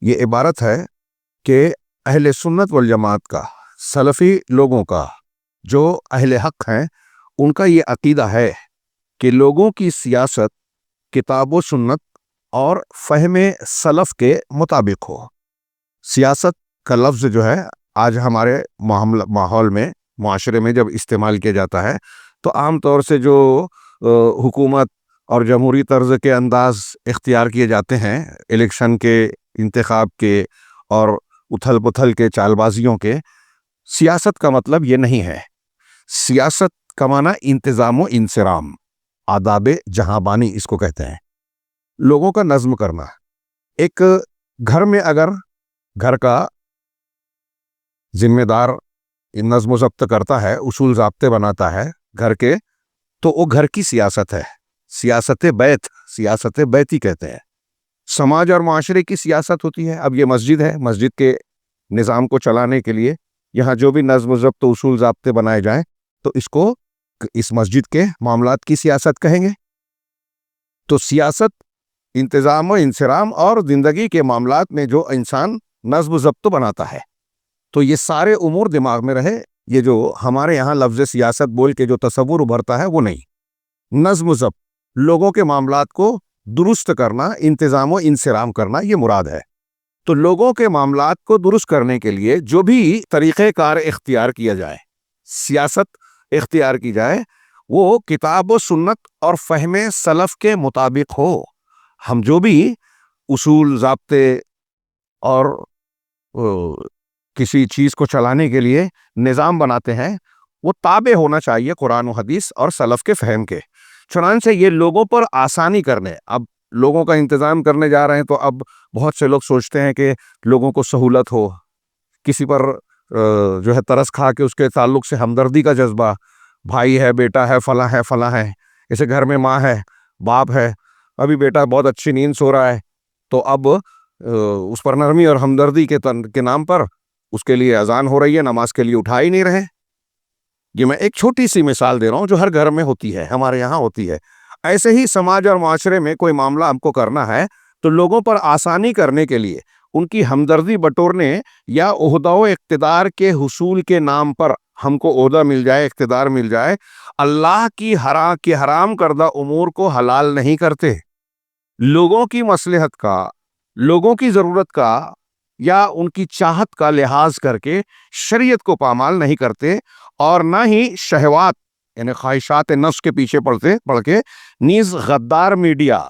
یہ عبارت ہے کہ اہل سنت والجماعت کا، سلفی لوگوں کا، جو اہل حق ہیں، ان کا یہ عقیدہ ہے کہ لوگوں کی سیاست کتاب و سنت اور فہم سلف کے مطابق ہو۔ سیاست کا لفظ جو ہے آج ہمارے ماحول میں، معاشرے میں جب استعمال کیا جاتا ہے تو عام طور سے جو حکومت اور جمہوری طرز کے انداز اختیار کیے جاتے ہیں، الیکشن کے، انتخاب کے اور اتھل پتھل کے، چال بازیوں کے، سیاست کا مطلب یہ نہیں ہے۔ سیاست کا معنی انتظام و انصرام، آداب جہاں بانی اس کو کہتے ہیں، لوگوں کا نظم کرنا۔ ایک گھر میں اگر گھر کا ذمہ دار نظم و ضبط کرتا ہے، اصول ضابطے بناتا ہے گھر کے، تو وہ گھر کی سیاست ہے، سیاست بیت، سیاست بیتی کہتے ہیں۔ سماج اور معاشرے کی سیاست ہوتی ہے۔ اب یہ مسجد ہے، مسجد کے نظام کو چلانے کے لیے یہاں جو بھی نظم و ضبط اصول ضابطے بنائے جائیں تو اس کو اس مسجد کے معاملات کی سیاست کہیں گے۔ تو سیاست انتظام و انصرام اور زندگی کے معاملات میں جو انسان نظم و ضبط بناتا ہے، تو یہ سارے امور دماغ میں رہے۔ یہ جو ہمارے یہاں لفظ سیاست بول کے جو تصور ابھرتا ہے وہ نہیں، نظم و ضبط، لوگوں کے معاملات کو درست کرنا، انتظام و انصرام کرنا، یہ مراد ہے۔ تو لوگوں کے معاملات کو درست کرنے کے لیے جو بھی طریقہ کار اختیار کیا جائے، سیاست اختیار کی جائے، وہ کتاب و سنت اور فہم سلف کے مطابق ہو۔ ہم جو بھی اصول ضابطے اور کسی چیز کو چلانے کے لیے نظام بناتے ہیں، وہ تابع ہونا چاہیے قرآن و حدیث اور سلف کے فہم کے۔ چنانچہ یہ لوگوں پر آسانی کرنے، اب لوگوں کا انتظام کرنے جا رہے ہیں تو اب بہت سے لوگ سوچتے ہیں کہ لوگوں کو سہولت ہو، کسی پر جو ہے ترس کھا کے اس کے تعلق سے ہمدردی کا جذبہ، بھائی ہے، بیٹا ہے، فلاں ہے، فلاں ہے، جیسے گھر میں ماں ہے، باپ ہے، ابھی بیٹا بہت اچھی نیند سو رہا ہے تو اب اس پر نرمی اور ہمدردی کے نام پر اس کے لیے اذان ہو رہی ہے، نماز کے لیے اٹھا ہی نہیں رہے۔ یہ میں ایک چھوٹی سی مثال دے رہا ہوں جو ہر گھر میں ہوتی ہے، ہمارے یہاں ہوتی ہے۔ ایسے ہی سماج اور معاشرے میں کوئی معاملہ ہم کو کرنا ہے تو لوگوں پر آسانی کرنے کے لیے، ان کی ہمدردی بٹورنے یا عہدہ و اقتدار کے حصول کے نام پر ہم کو عہدہ مل جائے، اقتدار مل جائے، اللہ کی حرام کردہ امور کو حلال نہیں کرتے۔ لوگوں کی مصلحت کا، لوگوں کی ضرورت کا یا ان کی چاہت کا لحاظ کر کے شریعت کو پامال نہیں کرتے، اور نہ ہی شہوات یعنی خواہشات نفس کے پیچھے پڑھ کے نیز غدار میڈیا،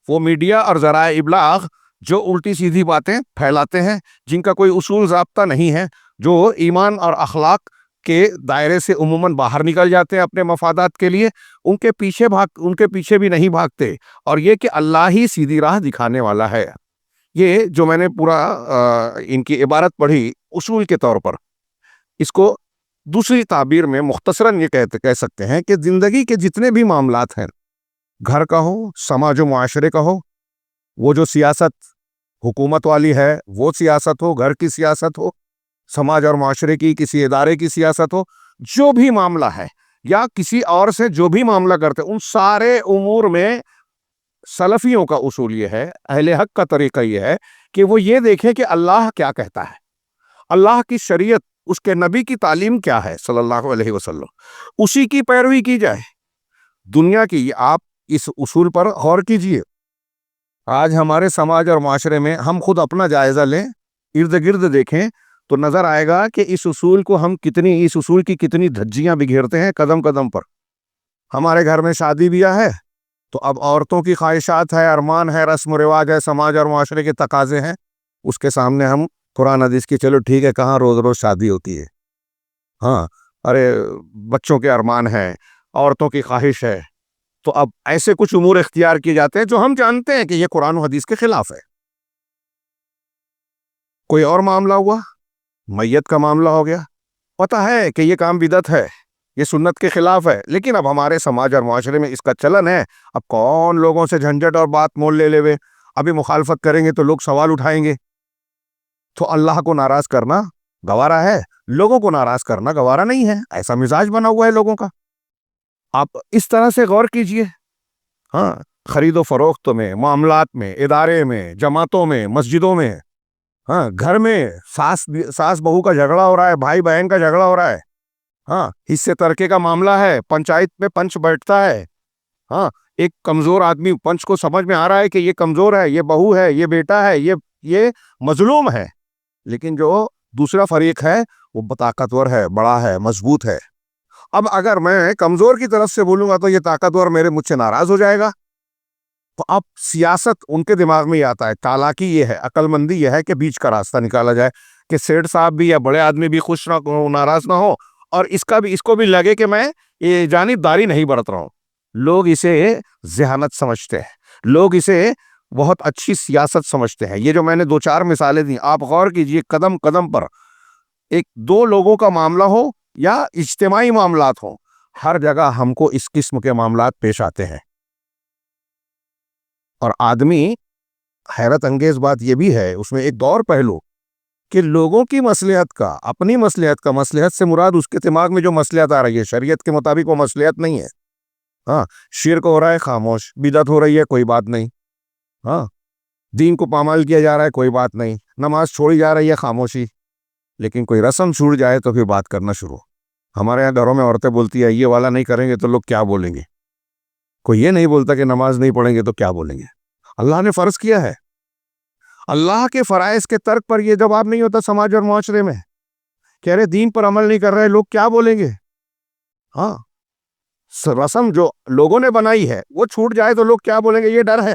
وہ میڈیا اور ذرائع ابلاغ جو الٹی سیدھی باتیں پھیلاتے ہیں، جن کا کوئی اصول ضابطہ نہیں ہے، جو ایمان اور اخلاق کے دائرے سے عموماً باہر نکل جاتے ہیں اپنے مفادات کے لیے، ان کے پیچھے بھی نہیں بھاگتے، اور یہ کہ اللہ ہی سیدھی راہ دکھانے والا ہے۔ یہ جو میں نے پورا ان کی عبارت پڑھی اصول کے طور پر، اس کو دوسری تعبیر میں مختصراً یہ کہہ سکتے ہیں کہ زندگی کے جتنے بھی معاملات ہیں، گھر کا ہو، سماج و معاشرے کا ہو، وہ جو سیاست حکومت والی ہے وہ سیاست ہو، گھر کی سیاست ہو، سماج اور معاشرے کی کسی ادارے کی سیاست ہو، جو بھی معاملہ ہے یا کسی اور سے جو بھی معاملہ کرتے، ان سارے امور میں سلفیوں کا اصول یہ ہے، اہل حق کا طریقہ یہ ہے کہ وہ یہ دیکھیں کہ اللہ کیا کہتا ہے، اللہ کی شریعت، اس کے نبی کی تعلیم کیا ہے صلی اللہ علیہ وسلم، اسی کی پیروی کی جائے۔ دنیا کی، آپ اس اصول پر غور کیجئے، آج ہمارے سماج اور معاشرے میں ہم خود اپنا جائزہ لیں، ارد گرد دیکھیں تو نظر آئے گا کہ اس اصول کی کتنی دھجیاں بگھیرتے ہیں قدم قدم پر۔ ہمارے گھر میں شادی بیاہ ہے تو اب عورتوں کی خواہشات ہے، ارمان ہے، رسم و رواج ہے، سماج اور معاشرے کے تقاضے ہیں، اس کے سامنے ہم قرآن حدیث کی چلو ٹھیک ہے، کہاں روز روز شادی ہوتی ہے، ہاں، ارے بچوں کے ارمان ہے، عورتوں کی خواہش ہے، تو اب ایسے کچھ امور اختیار کیے جاتے ہیں جو ہم جانتے ہیں کہ یہ قرآن و حدیث کے خلاف ہے۔ کوئی اور معاملہ ہوا، میت کا معاملہ ہو گیا، پتہ ہے کہ یہ کام بدعت ہے، یہ سنت کے خلاف ہے، لیکن اب ہمارے سماج اور معاشرے میں اس کا چلن ہے، اب کون لوگوں سے جھنجھٹ اور بات مول لے لے، ابھی مخالفت کریں گے تو لوگ سوال اٹھائیں گے۔ تو اللہ کو ناراض کرنا گوارا ہے، لوگوں کو ناراض کرنا گوارا نہیں ہے، ایسا مزاج بنا ہوا ہے لوگوں کا۔ آپ اس طرح سے غور کیجئے، ہاں، خرید و فروخت میں، معاملات میں، ادارے میں، جماعتوں میں، مسجدوں میں، ہاں گھر میں ساس بہو کا جھگڑا ہو رہا ہے، بھائی بہن کا جھگڑا ہو رہا ہے، ہاں حصے ترکے کا معاملہ ہے، پنچایت میں پنچ بیٹھتا ہے، ہاں ایک کمزور آدمی پنچ کو سمجھ میں آ رہا ہے کہ یہ کمزور ہے، یہ بہو ہے، یہ بیٹا ہے، یہ مظلوم ہے، لیکن جو دوسرا فریق ہے وہ طاقتور ہے، بڑا ہے، مضبوط ہے۔ اب اگر میں کمزور کی طرف سے بولوں گا تو یہ طاقتور میرے مجھ سے ناراض ہو جائے گا۔ تو اب سیاست ان کے دماغ میں ہی آتا ہے، چالاکی یہ ہے، عقل مندی یہ ہے کہ بیچ کا راستہ نکالا جائے کہ سیٹھ صاحب بھی یا بڑے آدمی بھی خوش نہ ہو، ناراض نہ ہو، اور اس کو بھی لگے کہ میں یہ جانبداری نہیں برت رہا ہوں۔ لوگ اسے ذہانت سمجھتے ہیں، لوگ اسے بہت اچھی سیاست سمجھتے ہیں۔ یہ جو میں نے دو چار مثالیں دی، آپ غور کیجئے، قدم قدم پر ایک دو لوگوں کا معاملہ ہو یا اجتماعی معاملات ہوں، ہر جگہ ہم کو اس قسم کے معاملات پیش آتے ہیں۔ اور آدمی، حیرت انگیز بات یہ بھی ہے اس میں ایک اور پہلو کہ لوگوں کی مصلحت کا، اپنی مصلحت کا، مصلحت سے مراد اس کے دماغ میں جو مصلحت آ رہی ہے، شریعت کے مطابق وہ مصلحت نہیں ہے۔ ہاں شرک ہو رہا ہے، خاموش، بدعت ہو رہی ہے، کوئی بات نہیں، ہاں دین کو پامال کیا جا رہا ہے، کوئی بات نہیں، نماز چھوڑی جا رہی ہے، خاموشی، لیکن کوئی رسم چھوٹ جائے تو پھر بات کرنا شروع۔ ہمارے یہاں گھروں میں عورتیں بولتی ہے یہ والا نہیں کریں گے تو لوگ کیا بولیں گے، کوئی یہ نہیں بولتا کہ نماز نہیں پڑھیں گے تو کیا بولیں گے۔ اللہ نے فرض کیا ہے، اللہ کے فرائض کے ترک پر یہ جواب نہیں ہوتا سماج اور معاشرے میں، کہہ رہے دین پر عمل نہیں کر رہے، لوگ کیا بولیں گے۔ ہاں رسم جو لوگوں نے بنائی ہے وہ چھوٹ جائے تو لوگ کیا بولیں گے، یہ ڈر ہے۔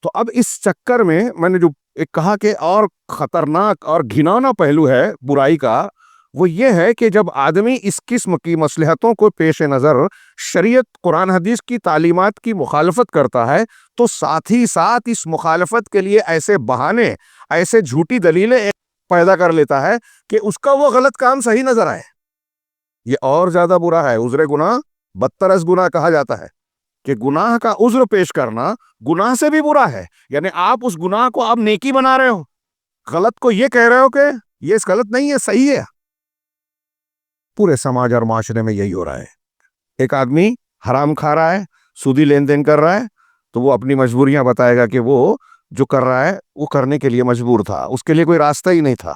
تو اب اس چکر میں نے جو ایک کہا کہ اور خطرناک اور گھناؤنا پہلو ہے برائی کا، وہ یہ ہے کہ جب آدمی اس قسم کی مصلحتوں کو پیش نظر شریعت قرآن حدیث کی تعلیمات کی مخالفت کرتا ہے تو ساتھ ہی ساتھ اس مخالفت کے لیے ایسے بہانے، ایسے جھوٹی دلیلیں پیدا کر لیتا ہے کہ اس کا وہ غلط کام صحیح نظر آئے۔ یہ اور زیادہ برا ہے، عذر گناہ بدتر از گناہ کہا جاتا ہے کہ گناہ کا عذر پیش کرنا گناہ سے بھی برا ہے، یعنی آپ اس گناہ کو آپ نیکی بنا رہے ہو، غلط کو یہ کہہ رہے ہو کہ یہ اس غلط نہیں ہے، صحیح ہے۔ پورے سماج اور معاشرے میں یہی ہو رہا ہے، ایک آدمی حرام کھا رہا ہے، سودی لین دین کر رہا ہے تو وہ اپنی مجبوریاں بتائے گا کہ وہ جو کر رہا ہے وہ کرنے کے لیے مجبور تھا، اس کے لیے کوئی راستہ ہی نہیں تھا۔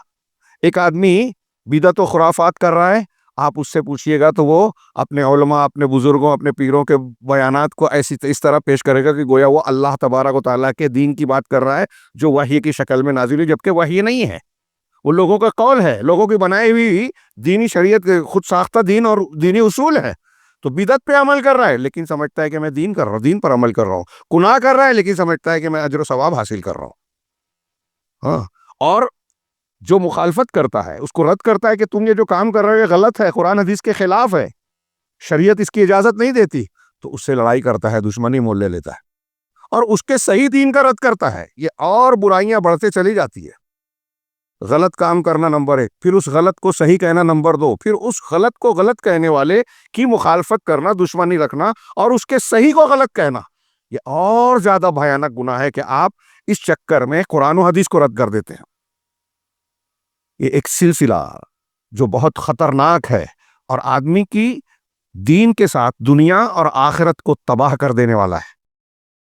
ایک آدمی بدعت و خرافات کر رہا ہے، آپ اس سے پوچھئے گا تو وہ اپنے علماء، اپنے بزرگوں، اپنے پیروں کے بیانات کو اس طرح پیش کرے گا کہ گویا وہ اللہ تبارک و تعالیٰ کے دین کی بات کر رہا ہے جو وحی کی شکل میں نازل ہوئی، جبکہ وحی نہیں ہے، وہ لوگوں کا قول ہے، لوگوں کی بنائی ہوئی دینی شریعت کے خود ساختہ دین اور دینی اصول ہے۔ تو بدعت پہ عمل کر رہا ہے لیکن سمجھتا ہے کہ میں دین کر رہا ہوں، دین پر عمل کر رہا ہوں، گناہ کر رہا ہے لیکن سمجھتا ہے کہ میں اجر و ثواب حاصل کر رہا ہوں۔ ہاں اور جو مخالفت کرتا ہے اس کو رد کرتا ہے کہ تم یہ جو کام کر رہے ہو یہ غلط ہے، قرآن حدیث کے خلاف ہے، شریعت اس کی اجازت نہیں دیتی، تو اس سے لڑائی کرتا ہے، دشمنی مول لے لیتا ہے اور اس کے صحیح دین کا رد کرتا ہے۔ یہ اور برائیاں بڑھتے چلی جاتی ہے، غلط کام کرنا نمبر 1، پھر اس غلط کو صحیح کہنا نمبر 2، پھر اس غلط کو غلط کہنے والے کی مخالفت کرنا، دشمنی رکھنا اور اس کے صحیح کو غلط کہنا۔ یہ اور زیادہ بھیانک گناہ ہے کہ آپ اس چکر میں قرآن و حدیث کو رد کر دیتے ہیں۔ یہ ایک سلسلہ جو بہت خطرناک ہے اور آدمی کی دین کے ساتھ دنیا اور آخرت کو تباہ کر دینے والا ہے۔